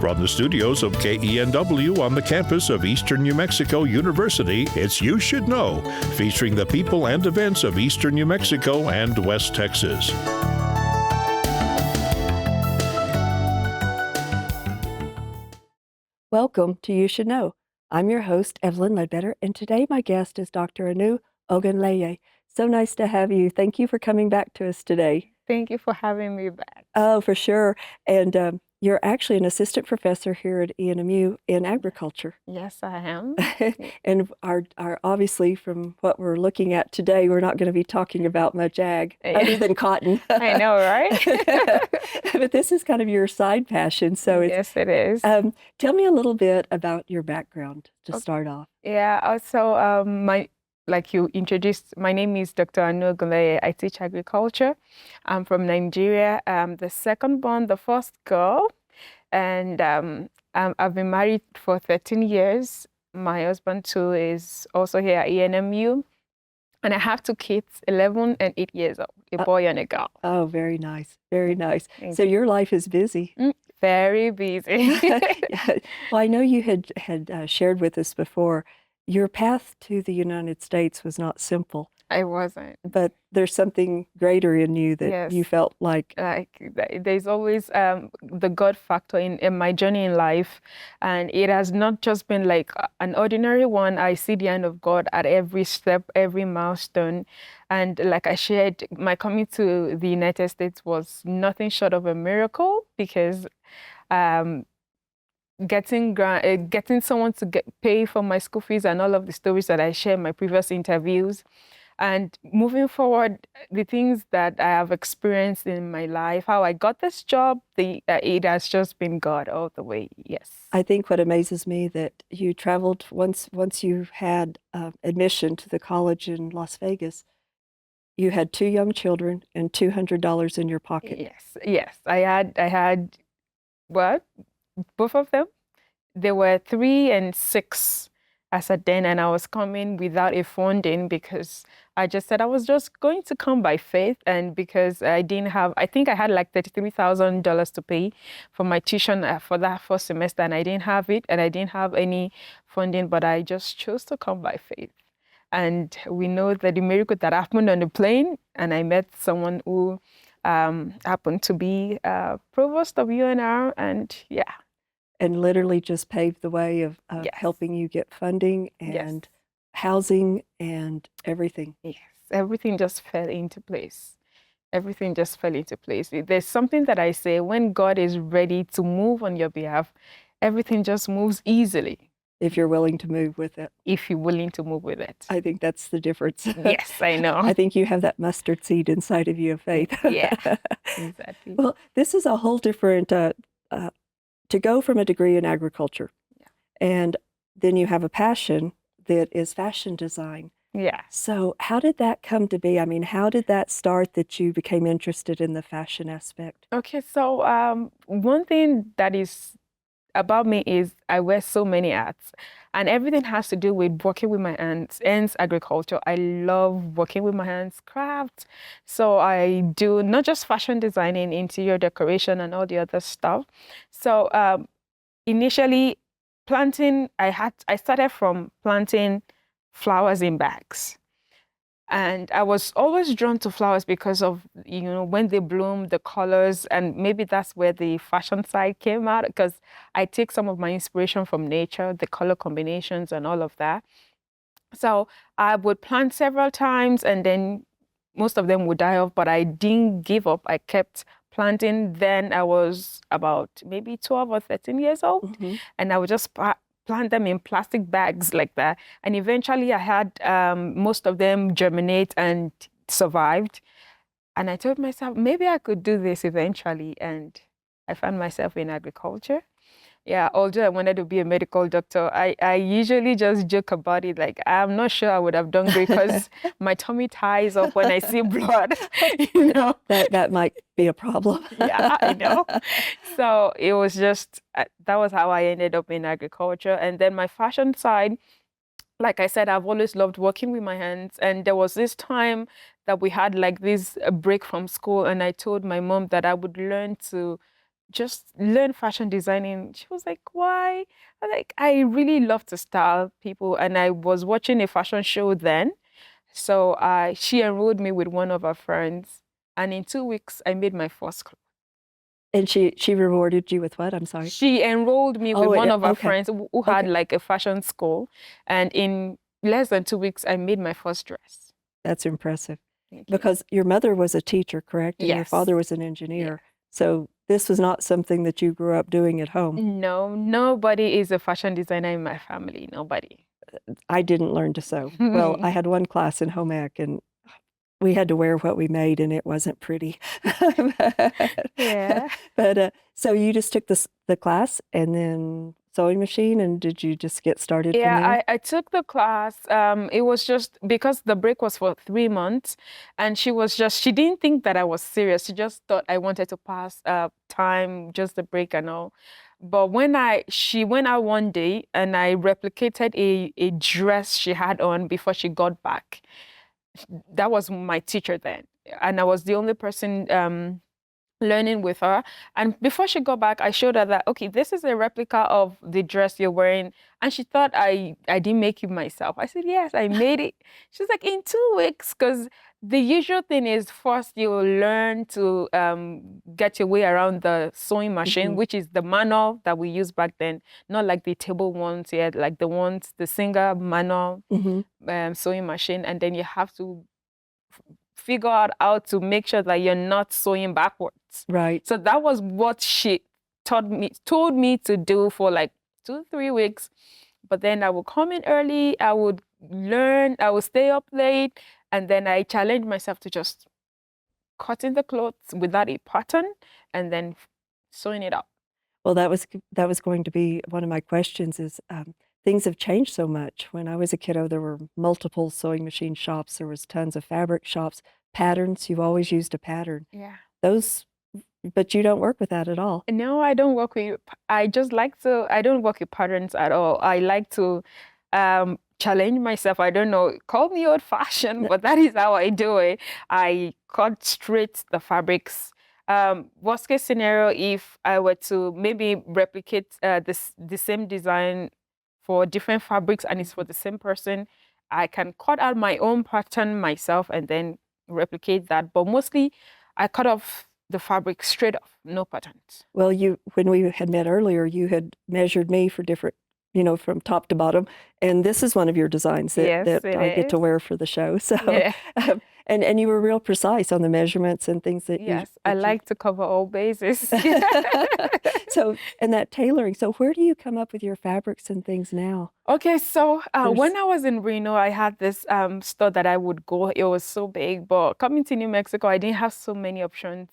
From the studios of KENW on the campus of Eastern New Mexico University, it's You Should Know, featuring the people and events of Eastern New Mexico and West Texas. Welcome to You Should Know. I'm your host, Evelyn Ledbetter, and today my guest is Dr. Ogunleye. So nice to have you. Thank you for coming back to us today. Thank you for having me back. Oh, for sure. And you're actually an assistant professor here at ENMU in agriculture. Yes, I am. And our obviously, from what we're looking at today, we're not going to be talking about much ag other than cotton. I know, right? But this is kind of your side passion. So yes, it is. Tell me a little bit about your background to start off. Yeah, so like you introduced, my name is Dr. Ogunleye. I teach agriculture. I'm from Nigeria. I'm the second born, the first girl. And I've been married for 13 years. My husband, too, is also here at ENMU. And I have two kids, 11 and 8 years old, a boy and a girl. Oh, very nice. Very nice. So your life is busy. Very busy. Yeah. Well, I know you had shared with us before, your path to the United States was not simple. I wasn't. But there's something greater in you that you felt like. There's always the God factor in my journey in life. And it has not just been like an ordinary one. I see the hand of God at every step, every milestone. And like I shared, my coming to the United States was nothing short of a miracle, because getting someone to pay for my school fees and all of the stories that I shared in my previous interviews. And moving forward, the things that I have experienced in my life, how I got this job, it has just been God all the way, yes. I think what amazes me that you traveled once you had admission to the college in Las Vegas, you had 2 young children and $200 in your pocket. Yes. I had both of them. They were 3 and 6 as at then, and I was coming without a funding because I just said I was just going to come by faith, and because I think I had like $33,000 to pay for my tuition for that first semester, and I didn't have it, and I didn't have any funding, but I just chose to come by faith. And we know that the miracle that happened on the plane, and I met someone who happened to be provost of UNR, and yeah. And literally just paved the way of helping you get funding and housing and everything. Yes, everything just fell into place. Everything just fell into place. There's something that I say, when God is ready to move on your behalf, everything just moves easily. If you're willing to move with it. If you're willing to move with it. I think that's the difference. Yes, I know. I think you have that mustard seed inside of you of faith. Yeah, exactly. Well, this is a whole different, to go from a degree in agriculture, and then you have a passion that is fashion design. Yeah. So how did that come to be? I mean, how did that start that you became interested in the fashion aspect? Okay, so one thing that is about me is I wear so many hats, and everything has to do with working with my hands, hence agriculture. I love working with my hands, craft. So I do not just fashion designing, interior decoration, and all the other stuff. So initially, planting, I started from planting flowers in bags. And I was always drawn to flowers because of, when they bloom, the colors, and maybe that's where the fashion side came out, because I take some of my inspiration from nature, the color combinations and all of that. So I would plant several times, and then most of them would die off, but I didn't give up. I kept planting. Then I was about maybe 12 or 13 years old, and I would just plant them in plastic bags like that. And eventually I had most of them germinate and survived. And I told myself, maybe I could do this eventually. And I found myself in agriculture. Yeah, although I wanted to be a medical doctor, I usually just joke about it. Like, I'm not sure I would have done great because my tummy ties up when I see blood, That might be a problem. Yeah, I know. So it was just, that was how I ended up in agriculture. And then my fashion side, like I said, I've always loved working with my hands. And there was this time that we had like this break from school, and I told my mom that I would learn to just learn fashion designing. She was like, why? I'm like, I really love to style people. And I was watching a fashion show then. So she enrolled me with one of her friends. And in 2 weeks, I made my first clothes. And she rewarded you with what? I'm sorry. She enrolled me with Oh, one of her okay. friends who had like a fashion school. And in less than 2 weeks, I made my first dress. That's impressive. Thank you. Because your mother was a teacher, correct? And your Yes. father was an engineer. So this was not something that you grew up doing at home. No, nobody is a fashion designer in my family. Nobody. I didn't learn to sew. Well, I had one class in home ec, and we had to wear what we made, and it wasn't pretty. Yeah. But so you just took the class and then sewing machine, and did you just get started from there? Yeah, I took the class. It was just because the break was for 3 months, and she didn't think that I was serious. She just thought I wanted to pass time, just the break and all. But she went out one day and I replicated a dress she had on before she got back. That was my teacher then, and I was the only person learning with her. And before she got back, I showed her that, okay, this is a replica of the dress you're wearing. And she thought I didn't make it myself. I said, yes, I made it. She's like, in 2 weeks, because the usual thing is first you learn to get your way around the sewing machine, which is the manual that we used back then, not like the table ones yet, like the single manual sewing machine. And then you have to figure out how to make sure that you're not sewing backwards. Right. So that was what she told me to do for like 2-3 weeks. But then I would come in early, I would learn, I would stay up late, and then I challenged myself to just cutting the clothes without a pattern and then sewing it up. Well, that was going to be one of my questions is things have changed so much. When I was a kiddo, there were multiple sewing machine shops. There was tons of fabric shops. Patterns, you've always used a pattern. Yeah. But you don't work with that at all. No, I don't work with, I don't work with patterns at all. I like to challenge myself. I don't know, call me old fashioned, but that is how I do it. I cut straight the fabrics. Worst case scenario, if I were to maybe replicate the same design for different fabrics and it's for the same person, I can cut out my own pattern myself and then replicate that. But mostly I cut off the fabric straight off, no patterns. Well, when we had met earlier, you had measured me for different, from top to bottom, and this is one of your designs that I get to wear for the show. So, yeah. And you were real precise on the measurements and things that yes, I like to cover all bases. So, and that tailoring. So, where do you come up with your fabrics and things now? Okay, so when I was in Reno, I had this store that I would go. It was so big, but coming to New Mexico, I didn't have so many options.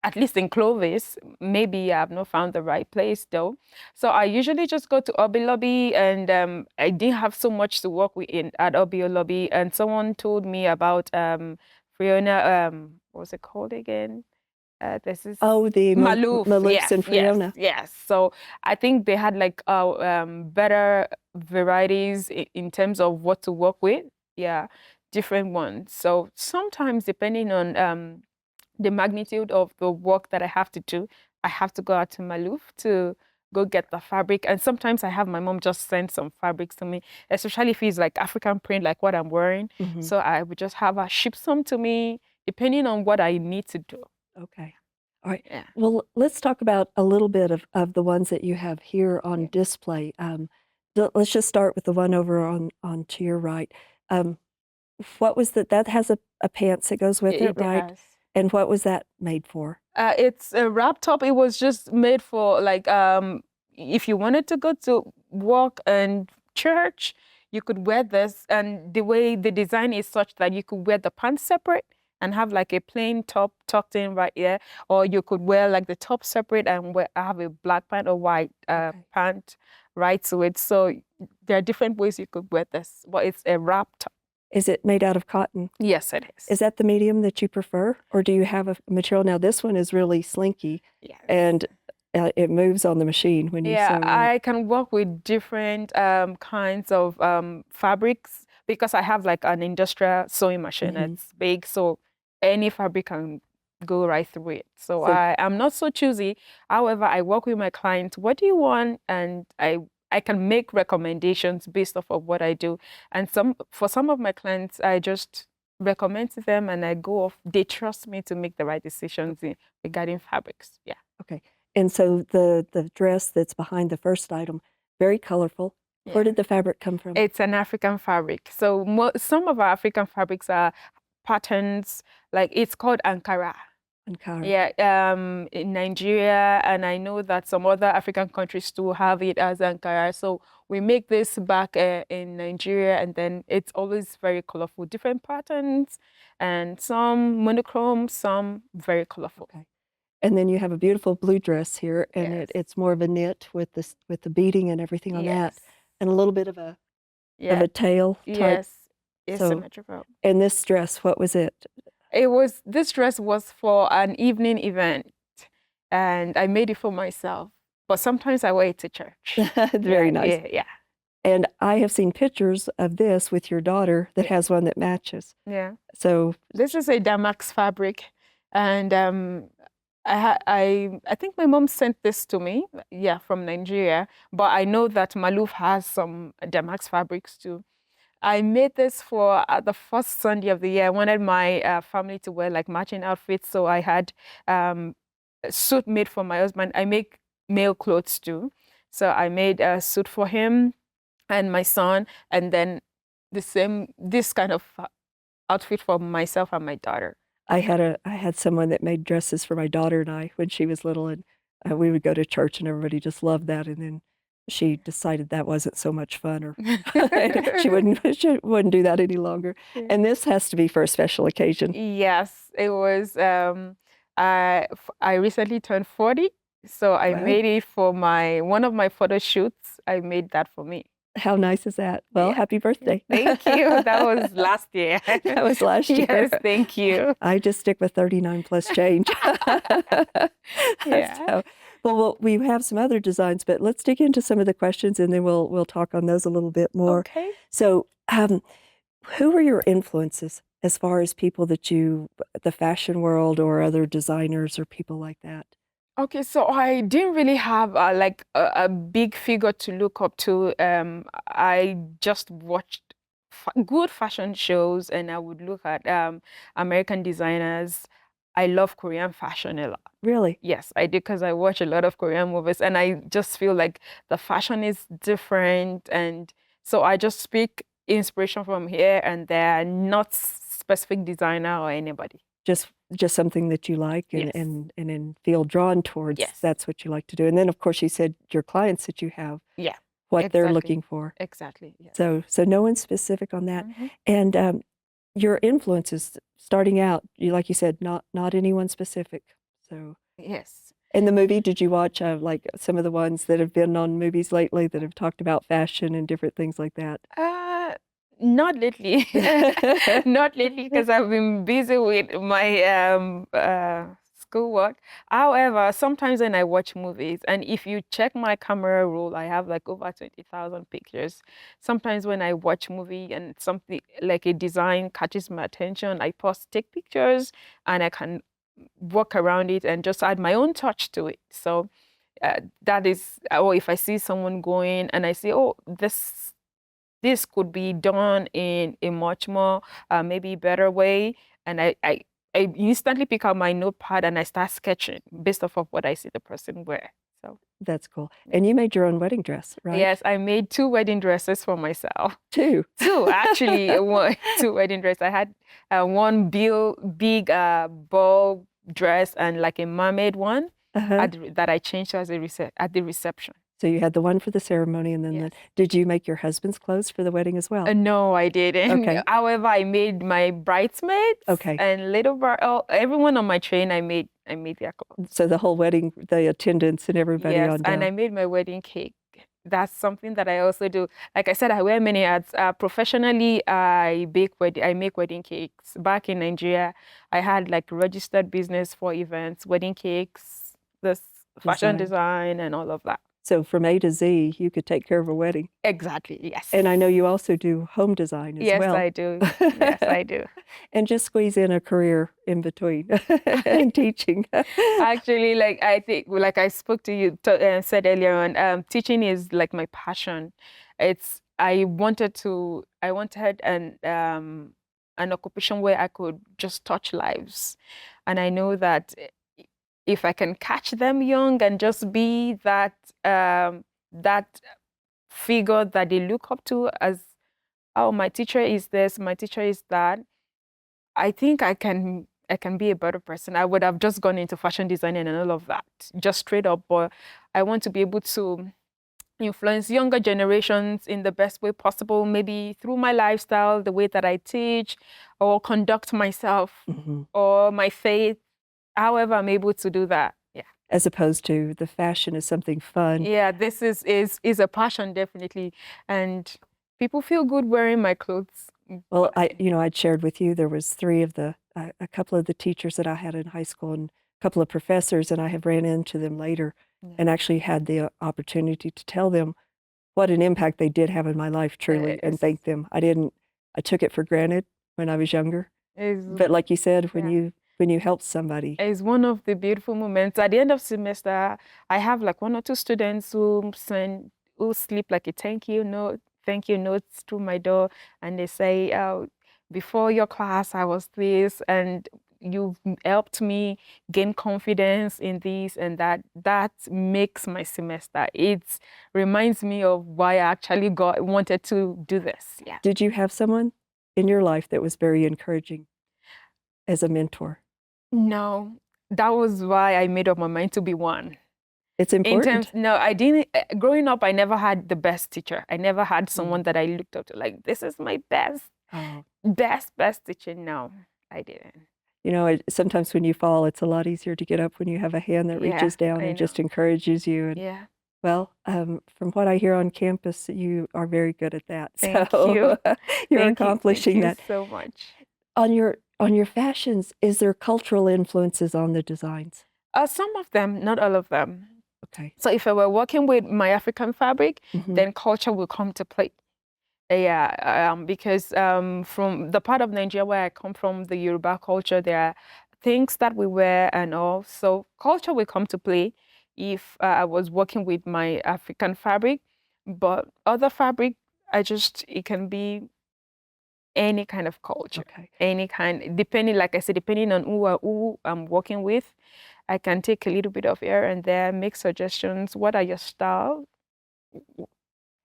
At least in Clovis, maybe I've not found the right place though. So I usually just go to Hobby Lobby, and I didn't have so much to work with at Hobby Lobby. And someone told me about Fiona, what was it called again? This is the Maloufs yes, and Fiona. Yes. So I think they had like better varieties in terms of what to work with. Yeah, different ones. So sometimes depending on the magnitude of the work that I have to do, I have to go out to Malouf to go get the fabric. And sometimes I have my mom just send some fabrics to me, especially if it's like African print, like what I'm wearing. So I would just have her ship some to me, depending on what I need to do. Okay. All right. Yeah. Well, let's talk about a little bit of the ones that you have here on display. Let's just start with the one over on to your right. What was that? That has a pants that goes with it, right? Does. And what was that made for? It's a wrap top. It was just made for like if you wanted to go to work and church, you could wear this. And the way the design is such that you could wear the pants separate and have like a plain top tucked in right here, or you could wear like the top separate and have a black pant or white pant right to it. So there are different ways you could wear this, but it's a wrap top. Is it made out of cotton? Yes, it is. Is that the medium that you prefer, or do you have a material? Now, this one is really slinky, and it moves on the machine when you sew. Yeah, I can work with different kinds of fabrics because I have like an industrial sewing machine. It's big, so any fabric can go right through it. So So I'm not so choosy. However, I work with my clients. What do you want? And I can make recommendations based off of what I do. And for some of my clients, I just recommend to them and I go off. They trust me to make the right decisions regarding fabrics. Yeah. okay. And so the dress that's behind the first item, very colorful. Where Yeah. did the fabric come from? It's an African fabric. So some of our African fabrics are patterns, like it's called Ankara. Ankara. Yeah, in Nigeria, and I know that some other African countries too have it as Ankara. So we make this back in Nigeria, and then it's always very colorful, different patterns, and some monochrome, some very colorful. Okay. And then you have a beautiful blue dress here, and Yes. it's more of a knit with the beading and everything on that, Yes. and a little bit of a Yeah. tail type. Yes. It's So, symmetrical. and this dress, what was it? This dress was for an evening event, and I made it for myself. But sometimes I wear it to church. Very Yeah, nice. Yeah, yeah. And I have seen pictures of this with your daughter that has one that matches. Yeah. So This is a damask fabric, and I think my mom sent this to me, yeah, from Nigeria. But I know that Maluf has some damask fabrics too. I made this for the first Sunday of the year. I wanted my family to wear like matching outfits, so I had a suit made for my husband. I make male clothes too, so I made a suit for him and my son, and then this kind of outfit for myself and my daughter. I had someone that made dresses for my daughter and I when she was little, and we would go to church and everybody just loved that. And then she decided that wasn't so much fun, or she wouldn't do that any longer. Yeah. And this has to be for a special occasion. Yes, it was. I recently turned 40, so I Wow. made it for one of my photo shoots. I made that for me. How nice is that? Well, Yeah. happy birthday. Thank you. That was last year. That was last year. Yes, thank you. I just stick with 39 plus change. Yeah. So, well, we have some other designs, but let's dig into some of the questions and then we'll talk on those a little bit more. Okay. So, who were your influences as far as people that the fashion world or other designers or people like that? Okay, so I didn't really have like a big figure to look up to. I just watched good fashion shows, and I would look at American designers. I love Korean fashion a lot. Really? Yes, I do, because I watch a lot of Korean movies, and I just feel like the fashion is different, and so I just speak inspiration from here and there, not specific designer or anybody. Just something that you like Yes. and feel drawn towards. Yes. That's what you like to do. And then, of course, you said your clients that you have, Yeah, what they're exactly. looking for. Exactly. Yes. So no one's specific on that. Mhm. And your influences starting out, like you said, not anyone specific. So, Yes. in the movie, did you watch like some of the ones that have been on movies lately that have talked about fashion and different things like that? Not lately. Not lately, because I've been busy with my schoolwork. However, sometimes when I watch movies, and if you check my camera roll, I have like over 20,000 pictures. Sometimes when I watch movie and something like a design catches my attention, I take pictures, and I can work around it and just add my own touch to it. So that is, or if I see someone going and I say, oh, this could be done in a much more maybe better way, and I instantly pick out my notepad and I start sketching based off of what I see the person wear. So That's cool. And you made your own wedding dress, right? yes, I made 2 wedding dresses for myself. Two. 2 actually, 2 wedding dresses. I had one big ball dress and like a mermaid one that I changed as at the reception. So you had the one for the ceremony, and then Yes. did you make your husband's clothes for the wedding as well? No, I didn't. Okay. However, I made my bridesmaids. Okay. And everyone on my train, I made their clothes. So the whole wedding, the attendants and everybody Yes, on down. and I made my wedding cake. That's something that I also do. Like I said, I wear many hats. Professionally, I make wedding cakes. Back in Nigeria, I had like registered business for events, wedding cakes, this fashion design, and all of that. So from A to Z, you could take care of a wedding. Exactly, yes. And I know you also do home design as Yes, well. I do. Yes, I do. And just squeeze in a career in between and teaching. Actually, like I think, like I spoke to you, said earlier on, teaching is like my passion. I wanted an occupation where I could just touch lives, and I know that if I can catch them young and just be that figure that they look up to as, oh, my teacher is this, my teacher is that, I think I can be a better person. I would have just gone into fashion designing and all of that, just straight up. But I want to be able to influence younger generations in the best way possible, maybe through my lifestyle, the way that I teach or conduct myself or my faith, however I'm able to do that. Yeah. As opposed to the fashion is something fun. Yeah, this is a passion, definitely. And people feel good wearing my clothes. Well, I'd shared with you, there was a couple of the teachers that I had in high school and a couple of professors, and I have ran into them later and actually had the opportunity to tell them what an impact they did have in my life, truly, and thank them. I took it for granted when I was younger. But like you said, when you help somebody. It's one of the beautiful moments. At the end of semester, I have like one or two students who slip like a thank you notes through my door, and they say, oh, before your class, I was this, and you've helped me gain confidence in this and that. That makes my semester. It reminds me of why I actually wanted to do this. Yeah. Did you have someone in your life that was very encouraging as a mentor? No, that was why I made up my mind to be one. It's important. No, I didn't. Growing up, I never had the best teacher. I never had someone that I looked up to, like, this is my best teacher. No, I didn't. Sometimes when you fall, it's a lot easier to get up when you have a hand that reaches down and just encourages you. And, well, from what I hear on campus, you are very good at that. Thank you. You're accomplishing that. Thank you so much. On your fashions, is there cultural influences on the designs? Some of them, not all of them. Okay. So if I were working with my African fabric, then culture will come to play. Yeah, because from the part of Nigeria where I come from, the Yoruba culture, there are things that we wear and all. So culture will come to play if I was working with my African fabric. But other fabric, it can be any kind of culture, any kind, depending on who I'm working with. I can take a little bit of here and there, make suggestions. What are your style?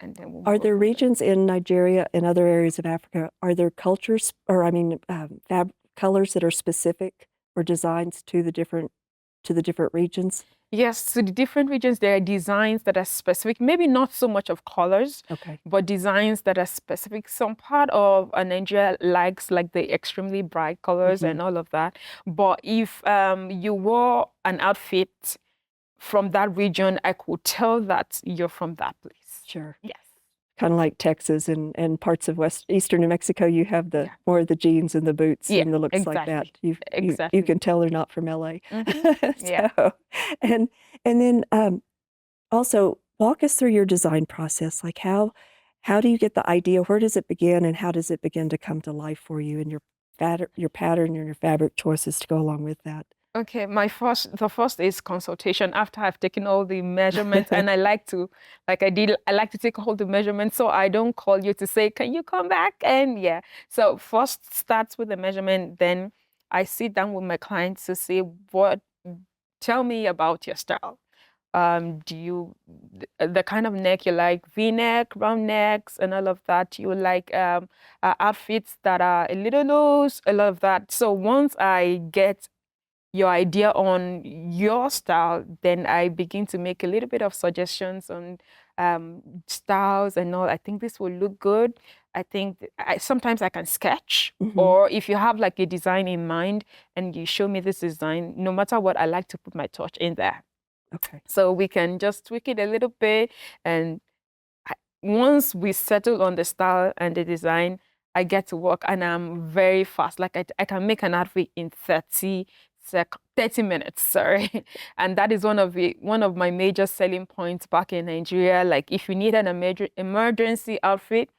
And then are there regions in Nigeria and other areas of Africa, are there cultures, or colors that are specific or designs to the different regions? Yes, to the different regions, there are designs that are specific, maybe not so much of colors, but designs that are specific. Some part of Nigeria likes like the extremely bright colors and all of that. But if you wore an outfit from that region, I could tell that you're from that place. Sure. Yes. Kind of like Texas and parts of eastern New Mexico, you have more of the jeans and the boots and the looks like that. You can tell they're not from LA. And then also walk us through your design process. Like how do you get the idea? Where does it begin, and how does it begin to come to life for you, and your pattern and your fabric choices to go along with that? Okay, the first is consultation after I've taken all the measurements, and I like to take all the measurements, so I don't call you to say, can you come back? And so first starts with the measurement, then I sit down with my clients to say, tell me about your style. Do the kind of neck you like, V-neck, round necks, and all of that? You like outfits that are a little loose, a lot of that. So once I get your idea on your style, then I begin to make a little bit of suggestions on styles and all. I think this will look good. I think sometimes I can sketch, or if you have like a design in mind and you show me this design, no matter what, I like to put my touch in there. Okay. So we can just tweak it a little bit, and once we settle on the style and the design, I get to work, and I'm very fast. Like I can make an outfit in 30 30 minutes, sorry. And that is one of my major selling points back in Nigeria. Like if you need an emergency outfit,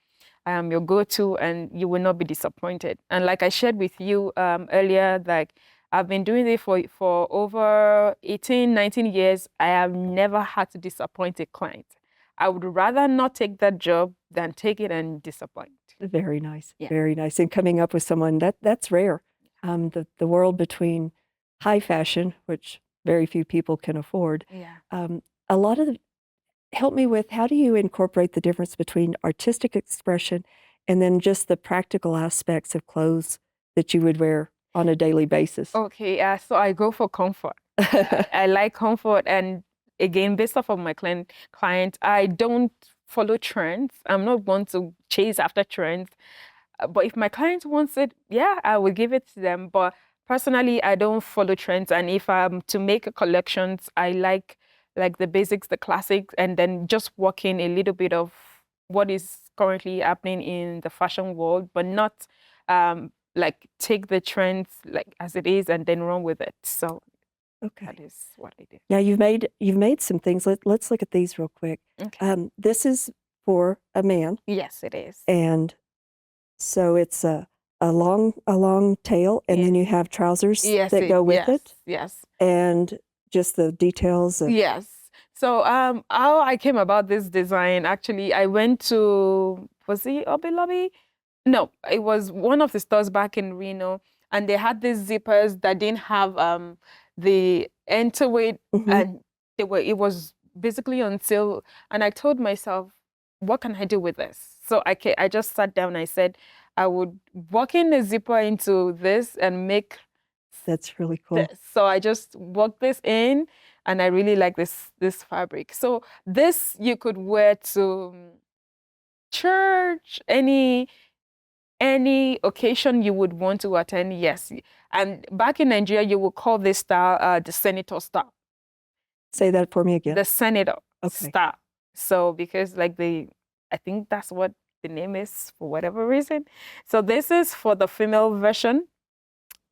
I am your go-to and you will not be disappointed. And like I shared with you earlier, like I've been doing it for over 18, 19 years. I have never had to disappoint a client. I would rather not take that job than take it and disappoint. Very nice. Yeah. Very nice. And coming up with someone that's rare. The world between high fashion, which very few people can afford. Yeah. A lot of help me with, how do you incorporate the difference between artistic expression and then just the practical aspects of clothes that you would wear on a daily basis? Okay, so I go for comfort. I like comfort, and again, based off of my client, I don't follow trends. I'm not one to chase after trends. But if my client wants it, yeah, I will give it to them. But personally, I don't follow trends. And if I'm to make collections, I like the basics, the classics, and then just work in a little bit of what is currently happening in the fashion world, but not like take the trends like as it is and then run with it. So Okay. that is what I do. Now you've made some things. Let's look at these real quick. Okay. This is for a man, Yes, it is. and so it's a long tail, and then you have trousers that go with it, Yes. and just the details of Yes. So how I came about this design, actually, I went to, was it Hobby Lobby? No, it was one of the stores back in Reno, and they had these zippers that didn't have the end to it, and it was basically on sale. And I told myself, what can I do with this? So I just sat down and I said, I would work in the zipper into this and make That's really cool. this. So I just worked this in, and I really like this fabric. So this you could wear to church, any occasion you would want to attend. Yes. And back in Nigeria, you would call this style the senator style. Say that for me again. The senator Okay. style. So because like I think that's what the name is for whatever reason. So this is for the female version.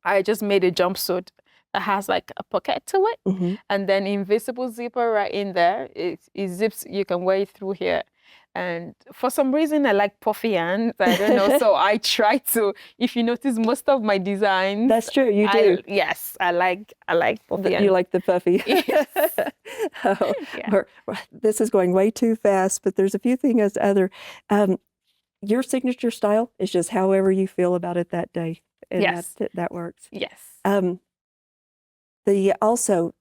I just made a jumpsuit that has like a pocket to it, and then invisible zipper right in there. It zips. You can wear it through here. And for some reason, I like puffy hands. I don't know. So I try to. If you notice, most of my designs. That's true. You do. Yes, I like puffy hands. You like the puffy. Yes. Oh, Yeah. this is going way too fast, but there's a few things other. Your signature style is just however you feel about it that day, and Yes. that works. Yes. Also,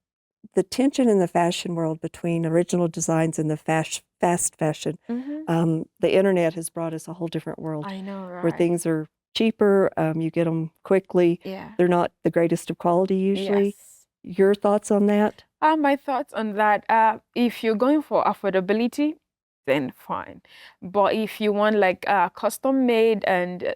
the tension in the fashion world between original designs and the fast fashion. The internet has brought us a whole different world I know, right? where things are cheaper. You get them quickly. Yeah. They're not the greatest of quality usually. Yes. Your thoughts on that? My thoughts on that, if you're going for affordability, then fine. But if you want like custom made and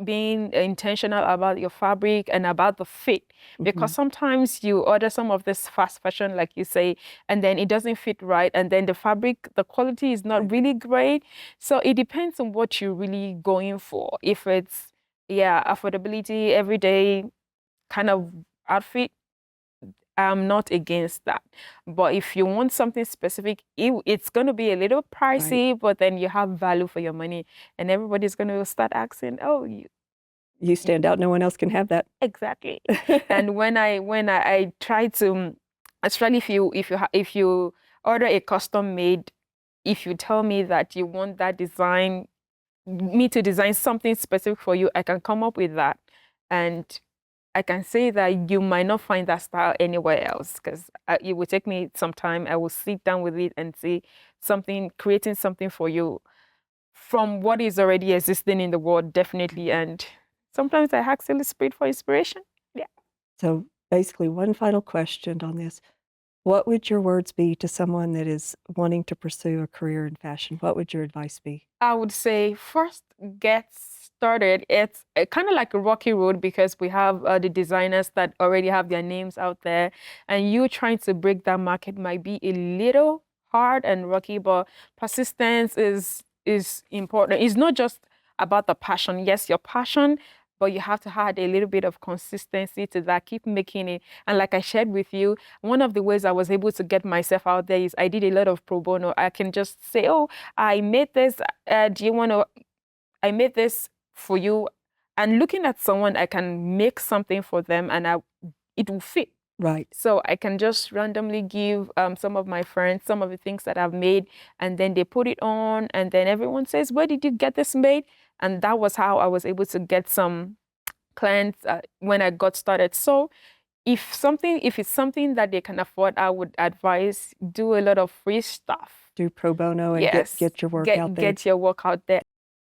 being intentional about your fabric and about the fit, because sometimes you order some of this fast fashion, like you say, and then it doesn't fit right, and then the fabric, the quality is not really great. So it depends on what you're really going for. If it's, affordability, everyday kind of outfit, I'm not against that. But if you want something specific, it's going to be a little pricey, but then you have value for your money. And everybody's going to start asking, oh, you stand out. No one else can have that. Exactly. And when I try to, especially if you order a custom made, if you tell me that you want that design, me to design something specific for you, I can come up with that. And I can say that you might not find that style anywhere else, because it will take me some time. I will sit down with it and see creating something for you from what is already existing in the world, definitely. And sometimes I ask Holy Spirit for inspiration. Yeah. So basically, one final question on this. What would your words be to someone that is wanting to pursue a career in fashion? What would your advice be? I would say first get started. It's kind of like a rocky road because we have the designers that already have their names out there, and you trying to break that market might be a little hard and rocky, but persistence is important. It's not just about the passion. Yes, your passion, but you have to add a little bit of consistency to that, keep making it. And like I shared with you, one of the ways I was able to get myself out there is I did a lot of pro bono. I can just say, oh, I made this, do you want to, I made this for you. And looking at someone, I can make something for them and it will fit. Right. So I can just randomly give some of my friends some of the things that I've made, and then they put it on, and then everyone says, where did you get this made? And that was how I was able to get some clients when I got started. So if it's something that they can afford, I would advise do a lot of free stuff. Do pro bono and Yes. get your work out there. Get your work out there.